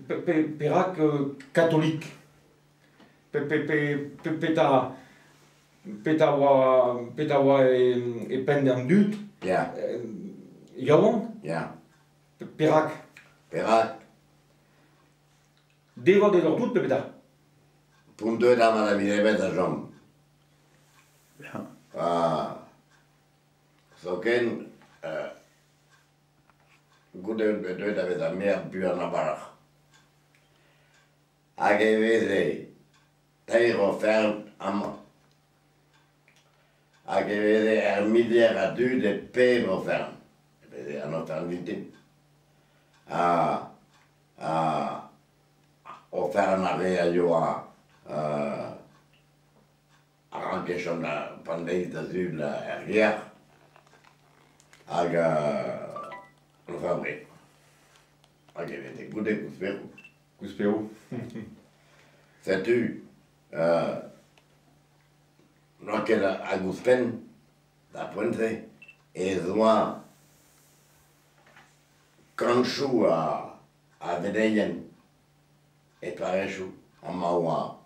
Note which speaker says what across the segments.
Speaker 1: Perak catholique. Petawa e pendant dut.
Speaker 2: Ja.
Speaker 1: Yaouan,
Speaker 2: Ja.
Speaker 1: Perak.
Speaker 2: Perak.
Speaker 1: Devant de leur doute, peta.
Speaker 2: Pour deux dames à la vie de la jambe. Soken, goede bedoel dat we daar meer buur naar barg. Ageveze, tegen ferm am. Ageveze ermidier a du de pevre ferm. Ageveze a notre invité. O ferm avait yo a anche schon la pandemia d'azul erguer. Lo fabrico. Ageveze, goede kuspero.
Speaker 1: Cuspero.
Speaker 2: Sais-tu, naquela Agustin, da Puente, et moi, quand je suis à Vedeyen, et pareil, je suis à Mawa.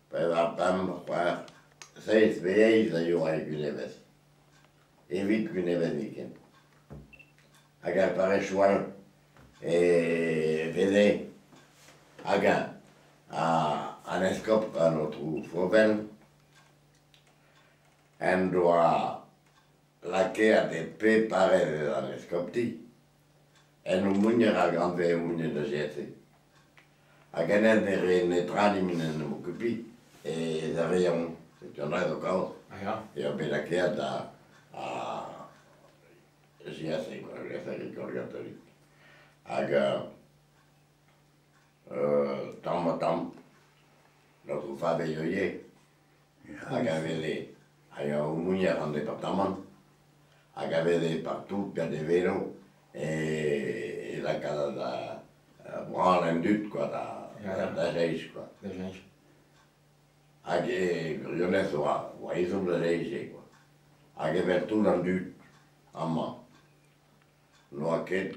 Speaker 2: Per la PAM, par 6 veilles, il y aura une évêque. Et vite qu'une évêque. Agar pareil, je suis et Vedé, Aga, un escope à notre Fauvel, un doit laquer à des paix pareils dans l'escopti, et nous mounir à grande et mounir de GT. À Ganel, ne tranimine ne m'occupi, et les avions, c'est un raid au chaos, et on peut laquer à GT, quoi, les agriculteurs catholiques. Aga, tam, notre famille yoye, aga vele, aga umunya en département, aga vele partout, qu'il y a des vélos, et la casa da branle en dut, quoi, da reis, quoi. Aga, Lyonnais, ils ont le reis, quoi. Aga vers tout en dut, en main. Noaquet,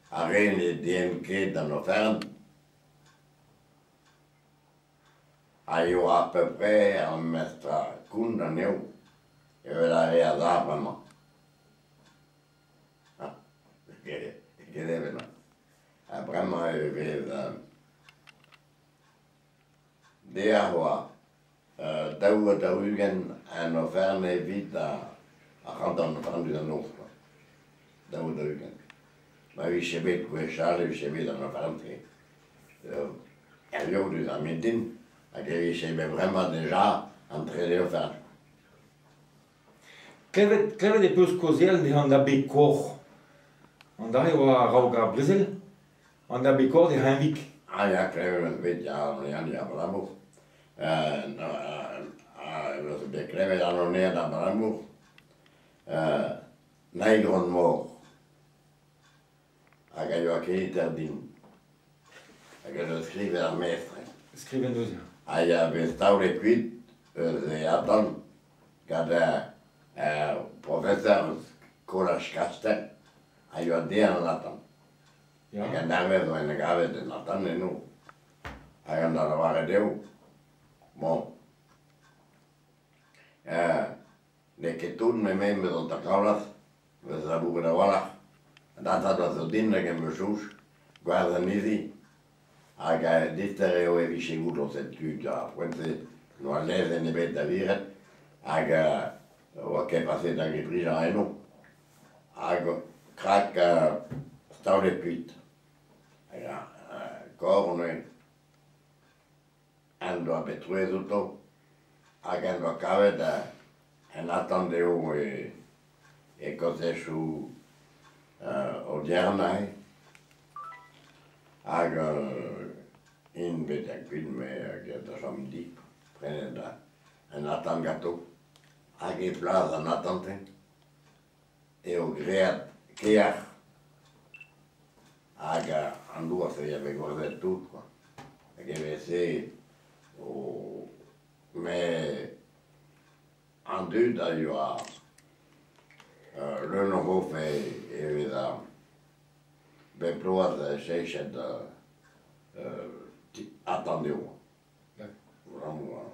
Speaker 2: arène et DNK dans nos fermes. Ayo à peu près un mètre kun dans nous. Et la réada vraiment. Qu'est-ce que c'est vraiment, des ahois. Daugen en nos fermes vite à rentrer dans nos fermes. Daugen. Maar wie je weet, hoe je weet dan nog rentrer. En jou dus aan mijn din, je sais vraiment déjà entré au fer.
Speaker 1: Kleve de peus kozel de an da bekor. An da eo a raoga Brésil. An da bekor de Heinvik.
Speaker 2: Ah ja, kleve weet ja, ja, bravo. Kleve dan nog neer naar bravo. Nijgron mort. Aga io a che interdin. Aga lo scrive al mestre.
Speaker 1: Scrive nous.
Speaker 2: Aia vestaure quid, e aton, cada professeur Colas Castel, aio a dire a Nathan. Aga andare a una grave di Nathan e nu. Aga andare a fare Deu. Bon. Le che tu mi membri da Tacaulas, ve sa buca da Wallach. Data da Sardina che mi sus, guarda nisi, aga distereo e ricevuto settuta, quindi non lese ne vede dire, aga o che passata anche prima e no, aga crack staule cuit, aga corne, ando a petrue tutto, aga ando a caveta, e attendeo e cose su odierna, aga in veta quid me da samedi, prene da un attangato, aga plaza un attente, e o great keach, aga andua se ave guardato tutto, aga vese o me andu da io a le nouveau fait et Beploat seixet attendeu. Vraiment,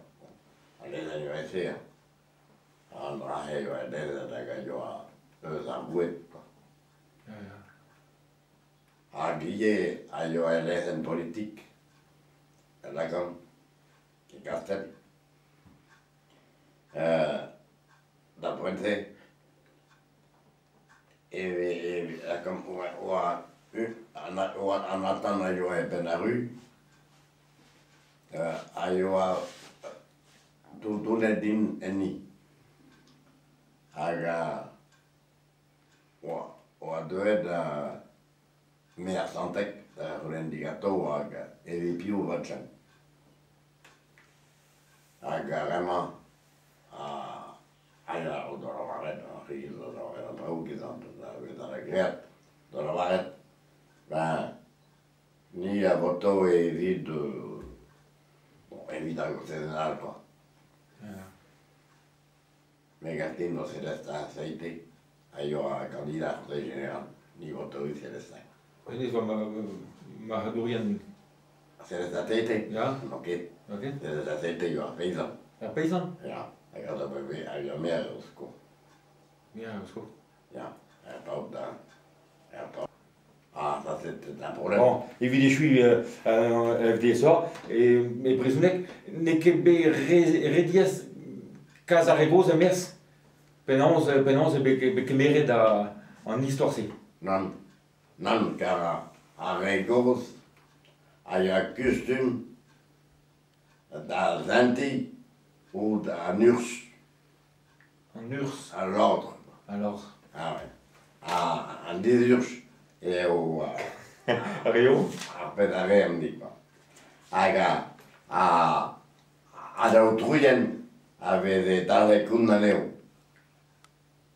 Speaker 2: allez jo etsiä. Andra ei jo edellä eikä joa vuotta. Agie ajo elehen politik. Eläkön kastel. D'après ça, comme en attendant ajo e Benaru, ajo tutuletin eni. Aga o doed mea santek rendigato aga evi più vacen. Aga rema aia o dora varet riso dora paukizant da regret dora varet ni a voto e vid evita occidental quoi. Megatino Celesta aceite, ayo a candidat de general, ni voto y Celesta.
Speaker 1: En is van Mahadurian.
Speaker 2: Celesta aceite?
Speaker 1: Ja.
Speaker 2: Oké.
Speaker 1: Oké.
Speaker 2: Celesta aceite yo a peisan.
Speaker 1: Ja, peisan?
Speaker 2: Ja, ik had dat bij ayo meer usko.
Speaker 1: Ja, dat is goed.
Speaker 2: Ja, hij bouwt daar. Hij bouwt. Ah, dat is het probleem.
Speaker 1: Bon, évidemment, je suis FDSA, et Brezounek, n'est que redies Casarregos et Mers, penance bekemeret en histoire c'est.
Speaker 2: Non, car a Regos, ayo custom, da Zanti, ou da Nurs,
Speaker 1: En Urs,
Speaker 2: à l'ordre.
Speaker 1: alors.
Speaker 2: Ah ouais. En 10 jours, et au
Speaker 1: Rio?
Speaker 2: pedare am dico. Aga ad Outruyen avete tale cunaneu.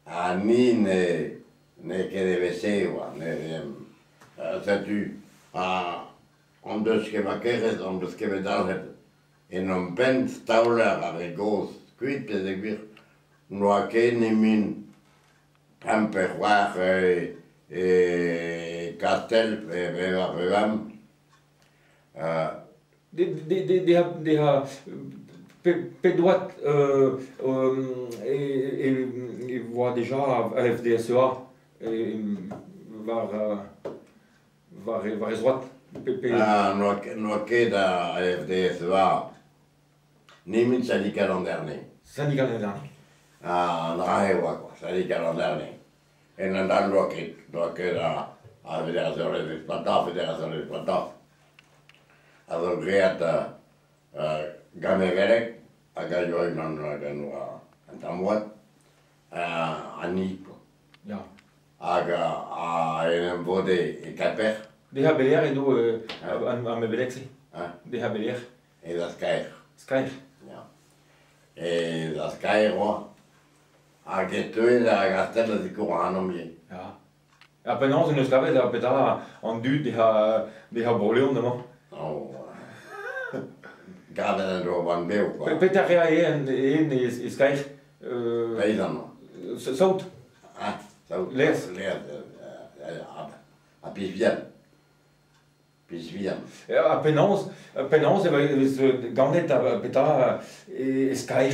Speaker 2: A ni ne che deve seua, ne tu om du ska vara keres, om du ska vara dalhet. En om pen staular av gos, skvit pedegvir. Noa ke ni min pamperwar Castel, Bevam.
Speaker 1: Det har Pedouat var déjà FDSEA var ezroat.
Speaker 2: Noa ke da FDSEA, ni min syndicat l'an dernier.
Speaker 1: Syndicat l'an dernier.
Speaker 2: Nahewa, quoi, syndicat l'an dernier. En en dan noa ke da a Fédération des exploitants. Alors, great Gamerek, a gajo nan en tamuat, Aniko.
Speaker 1: Ja.
Speaker 2: Aga en vode e kaper,
Speaker 1: Det har Belier edo an Mebelexi. Det har Belier.
Speaker 2: e da skair.
Speaker 1: Skyr.
Speaker 2: Ja. E da skair, a getue da gastella di Coranom je.
Speaker 1: Ja. Penance nu ska vi da peta en dud det har bolig om det man.
Speaker 2: Gade den då var en beo, quoi.
Speaker 1: Peter rea en i Skyr.
Speaker 2: Pejsan.
Speaker 1: Saut.
Speaker 2: Så
Speaker 1: Les.
Speaker 2: A Pisvian.
Speaker 1: Ja, penance var ganet a peta Skyr.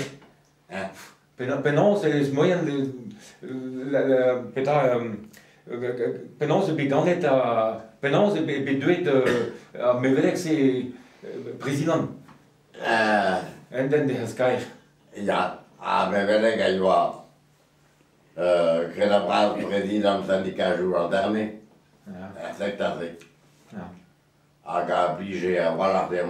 Speaker 1: Penance is moyen peta penance be ganet a penance be duet a Mevelex e président. En den de Skyr.
Speaker 2: Ja, men vel jeg var Credabral président syndicat jour dernier.
Speaker 1: Ja.
Speaker 2: Secteur.
Speaker 1: Ja.
Speaker 2: Aga obligé à voir dem.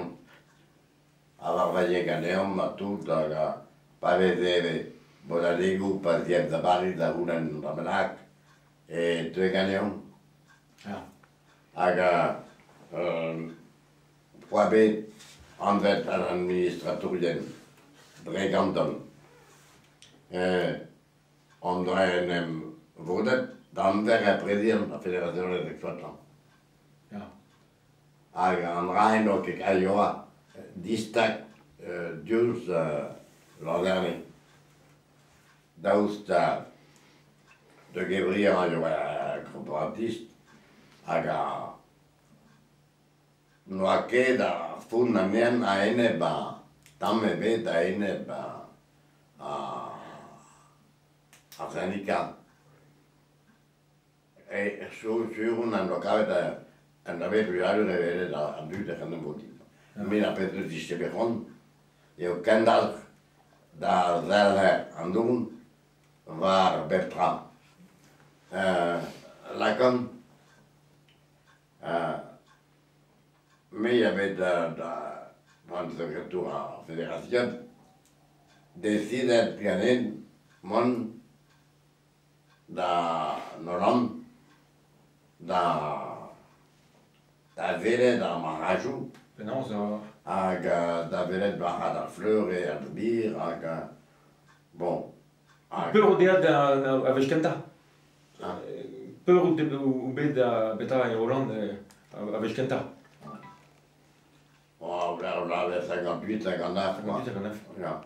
Speaker 2: Avoir vaillé ganéum à tout, aga pas vedere Bonadego, pas diep da Bari, da Hunan Ramenak, et tu ganéum.
Speaker 1: Ja.
Speaker 2: Aga poabe anvet an administratorien Breganton. André vodet d'anver président la Fédération des exploitants.
Speaker 1: Ja.
Speaker 2: Aga an rein och ajoa distak Jules l'an dernier. Daus de Gabriel ajoa corporatiste. aga noa keda funna mien a ene ba tamme beta ene ba a zanika e suun an lokaveta an ave priado de vere da andu de kan moti mina petu diste begon eu kendal da zelle andun var Bertram lakan mais il y avait dans le retour à la fédération décidé de gagner mon da Nolan da vele da Marajou
Speaker 1: Penaos
Speaker 2: da vele da Fleur et Albir bon
Speaker 1: peur o dead a vech kenta peur o bet a beta en Hollande a vech kenta
Speaker 2: on avait 58, 59 quoi.
Speaker 1: 58, 59.
Speaker 2: Ja.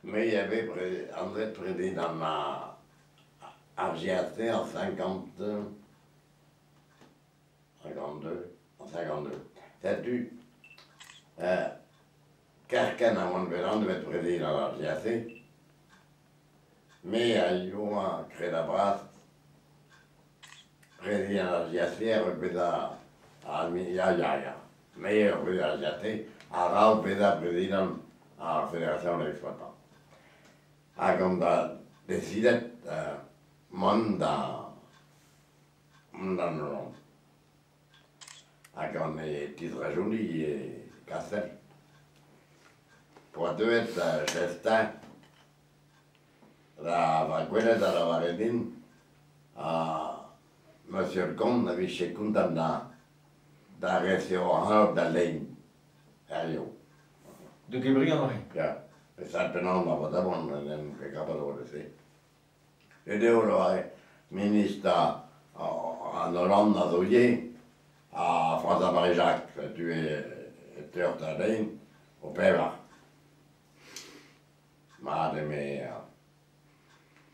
Speaker 2: Mais il y avait André Prédé dans ma RGAT en 52. C'est-tu quelqu'un à mon véran devait être prédit dans la RGAT, mais il y a créé la brasse, prédit dans la RGAT, meilleur prédit dans la RGAT, à Raoul prédit dans la Fédération des exploitants. Comme décidé, Monda Nolan. On est titre joli et Castel. Pour deux être Chestin, la vaguelle de la Varedine, Monsieur le Comte avait chez Kundamna, da restaurant de Lane, à Lyon.
Speaker 1: De Gabriel,
Speaker 2: Ja, det satt på navn av det var den kapitalen å si. Det var minister à Hollande à Zoulier, à François-Marie Jacques, tu es Törtadin, au Péva. Mais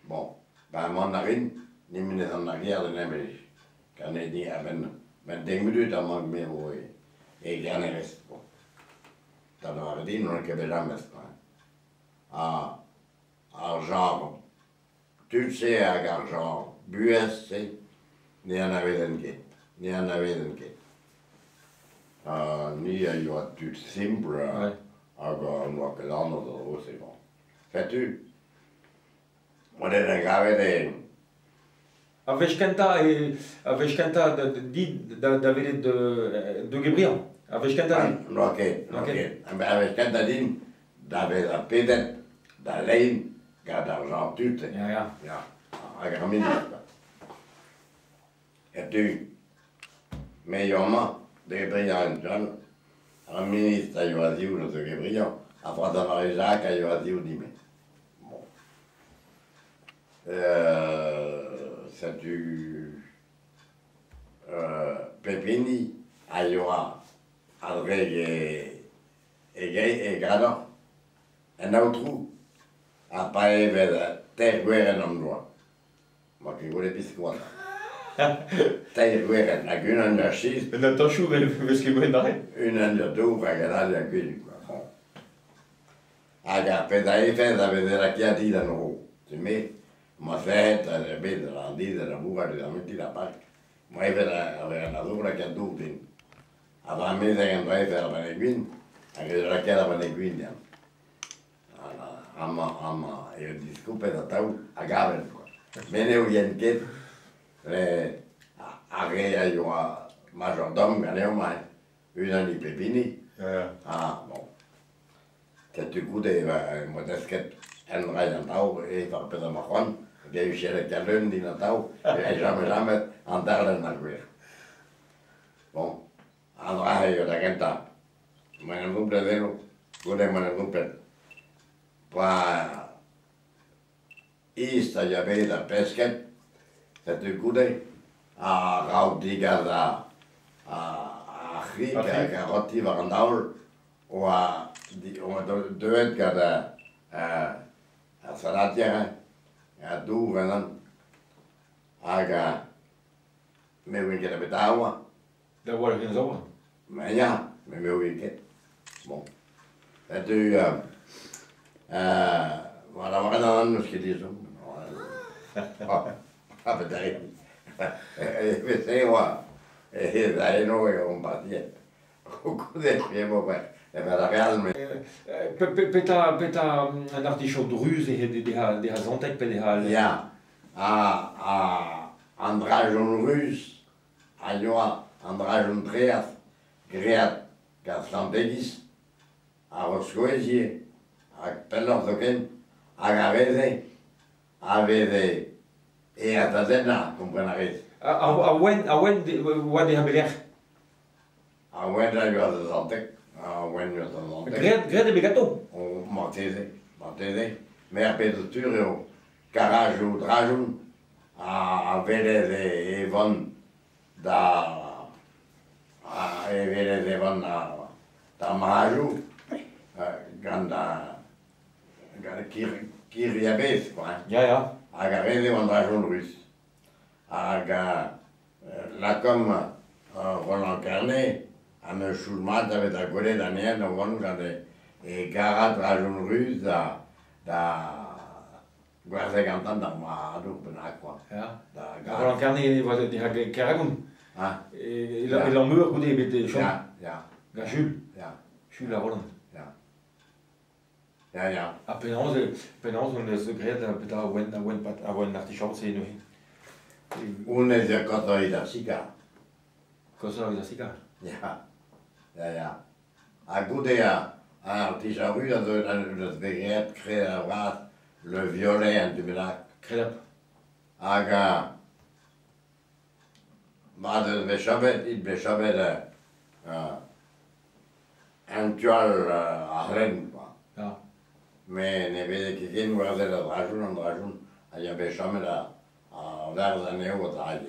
Speaker 2: bon, ben mandarin, ni ministre en arrière de Némelig, quand il dit, men 10 minutes à mon numéro et gagner reste. Dat waren die nog een keer belangrijk. Argent, Tutsi avec argent, BUSC, ni en avait un kit, ni en avait un kit. Ni il y a tout simple, on voit que l'an c'est bon. Sais-tu, on est regardé des.
Speaker 1: A vech kenta da vele de Gabriel. A vech kenta di.
Speaker 2: Ok. Avec Cantadine, d'avait la pédette, d'Alain, car d'argent tout.
Speaker 1: Ja.
Speaker 2: Avec un ministre. Et tu, meilleurement, des brillants jeunes, un ministre a choisi ou de Gabriel, après François-Marie Jacques a choisi ou d'Imé. Bon. C'est du Pépini, a choisi. André e Gradon. En outro, a pae veda ter guerra non doa. Ma che vuole piscuata. Ter guerra, a guna na xis.
Speaker 1: Na toshu vez que guendai.
Speaker 2: Una na dou a gadale a guni. Aga pedai feda vedere a chia dida no. Se me, ma feta, le veda la dida la buga de la mentira park. Ma e veda la dura che dubin. Avant mes entrées vers la Beneguine, avec laquelle la Beneguine, il disculpe de tau a Gavel. Mais ne oubliez que a eu un majordome, une année Pépini. Bon. C'est du coup des modestes en rayon tau et par peu de marron, il y a eu chez les calons d'inatau, et jamais en terre de Naguer. Bon. Andra yo da kenta. Mana grupo delo, gode mana grupo. Pa ista ya ve da pesca. Se tu gude a raudiga da a Afrika garoti varandal o a doet kada a Salatia, a du venan, aga me winket a betawa,
Speaker 1: Daar worden geen zorgen.
Speaker 2: maar ja, me winket. Bon. Dat u, maar dan waren dan anders gedaan. Ah, bedrijf. We zijn wat, dat is nog een beetje. Hoe goed is je maar? En bij de real me.
Speaker 1: Peta nach die show druze die ha zontek pe
Speaker 2: Ja, Andrajon Rus, Ayoa, Andrajon Treas, Great, Gaslandegis, a Roscoesie, a Pelorzoken, a Gareze, a Vede, e a Tadena, comprenaris.
Speaker 1: a wen wat die hebben leg.
Speaker 2: A Wenda was a Zantek, a Wen was a Zantek.
Speaker 1: Grede begato.
Speaker 2: O Martese, Mer Peter Turio, Carajou, Drajou, a Vede de Evon, da Vede de Evon, da Marajou, Ganda, Kiriabes, quoi.
Speaker 1: Ja.
Speaker 2: Aga Vede van Drajou Rus. Aga Lacom, Roland Carnet, a me Schulmat avec la collègue d'Anienne, on va et Garat Drajou Rus, da Guarda cantant da Madu, Benacqua.
Speaker 1: Ja.
Speaker 2: Da
Speaker 1: Roland Carnet was die ha Karagun.
Speaker 2: Ah,
Speaker 1: Il a mur goed met show.
Speaker 2: ja.
Speaker 1: Jules.
Speaker 2: Ja.
Speaker 1: Jules Roland.
Speaker 2: Ja.
Speaker 1: A penance on le secret peta wen nach die show c'est nous.
Speaker 2: Une de Cotoï da Sica.
Speaker 1: Cosa da sika.
Speaker 2: Ja. A goûté à Articharu, das Begriff créé à le violet en du Mélac.
Speaker 1: Kredap.
Speaker 2: Aga, maar de beshabet actual a Rennes, quoi.
Speaker 1: Ja.
Speaker 2: Mais ne vede que quem guarda la Drajun, a Beshabet a vers années au travail.